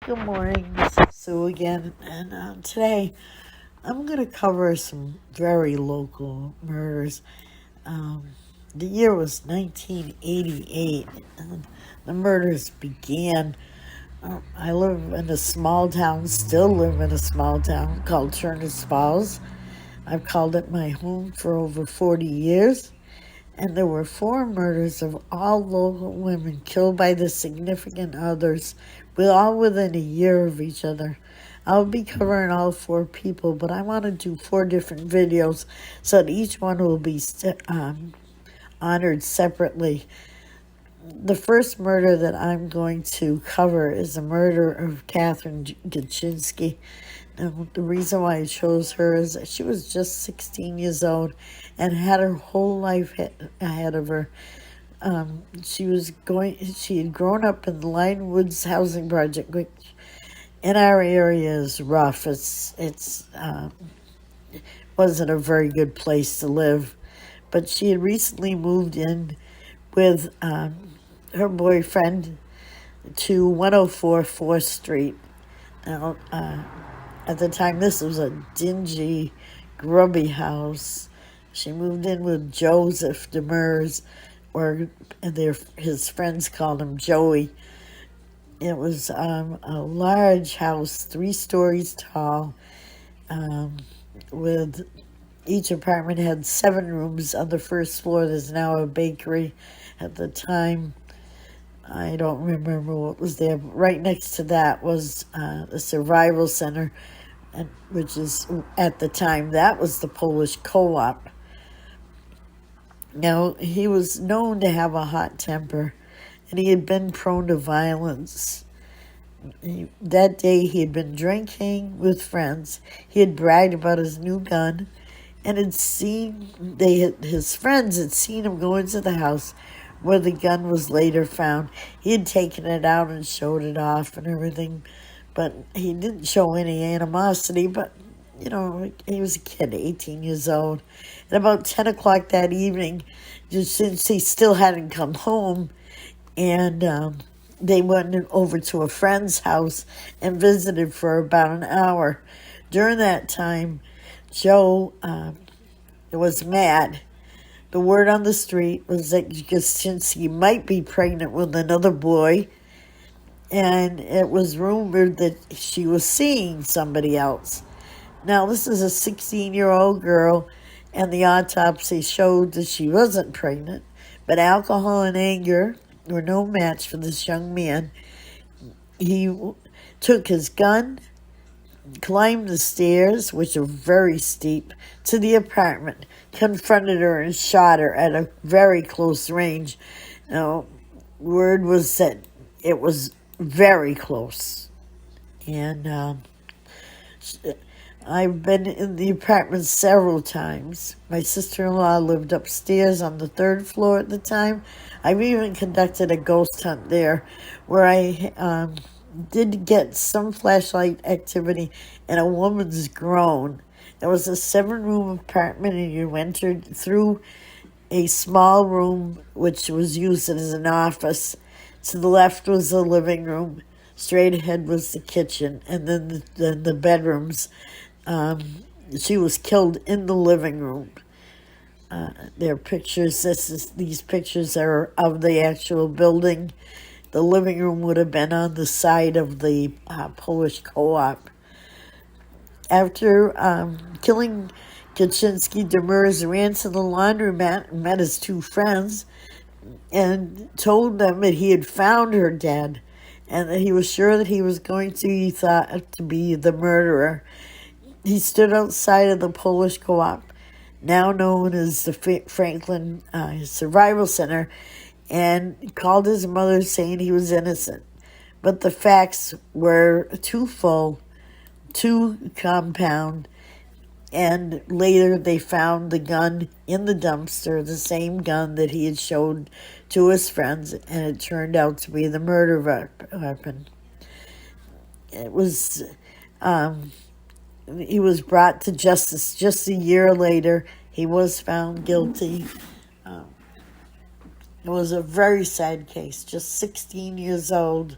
Good morning, this is Sue again, and today I'm going to cover some very local murders. Um, the year was 1988, and the murders began. I live in a small town, still live in a small town called Turner's Falls. I've called it my home for over 40 years. And there were four murders of all local women killed by their significant others, all within a year of each other. I'll be covering all four people, but I want to do four different videos so that each one will be honored separately. The first murder that I'm going to cover is the murder of Catherine Kaczynski. Now, the reason why I chose her is that she was just 16 years old and had her whole life ahead of her. She had grown up in the Lion Woods housing project, which in our area is rough. It's wasn't a very good place to live, but she had recently moved in with her boyfriend to 104 4th Street. Now, at the time, this was a dingy, grubby house. She moved in with Joseph Demers, or his friends called him Joey. It was a large house, 3 stories tall, with each apartment had 7 rooms. On the first floor, there's now a bakery. At the time, I don't remember what was there, but right next to that was the Survival Center, which is, at the time, that was the Polish co-op. Now, he was known to have a hot temper, and he had been prone to violence. That day, he had been drinking with friends. He had bragged about his new gun, and his friends had seen him go into the house where the gun was later found. He had taken it out and showed it off and everything, but he didn't show any animosity. But, he was a kid, 18 years old. At about 10 o'clock that evening, just since he still hadn't come home, and they went over to a friend's house and visited for about an hour. During that time, Joe was mad. The word on the street was that Kaczynski might be pregnant with another boy, and it was rumored that she was seeing somebody else. Now, this is a 16-year-old girl, and the autopsy showed that she wasn't pregnant, but alcohol and anger were no match for this young man. He took his gun, climbed the stairs, which are very steep, to the apartment, confronted her, and shot her at a very close range. Now, word was that it was very close. And I've been in the apartment several times. My sister-in-law lived upstairs on the 3rd floor at the time. I've even conducted a ghost hunt there, where I did get some flashlight activity and a woman's groan. It was a 7-room apartment, and you entered through a small room which was used as an office. To the left was the living room. Straight ahead was the kitchen, and then the bedrooms. She was killed in the living room. There are pictures. These pictures are of the actual building. The living room would have been on the side of the Polish co-op. After killing Kaczynski, Demers ran to the laundromat and met his 2 friends and told them that he had found her dead and that he was sure that he was going to be thought to be the murderer. He stood outside of the Polish co-op, now known as the Franklin Survival Center, and called his mother saying he was innocent. But the facts were too full, too compound, and later they found the gun in the dumpster, the same gun that he had showed to his friends, and it turned out to be the murder weapon. It was... He was brought to justice just a year later. He was found guilty. It was a very sad case, just 16 years old.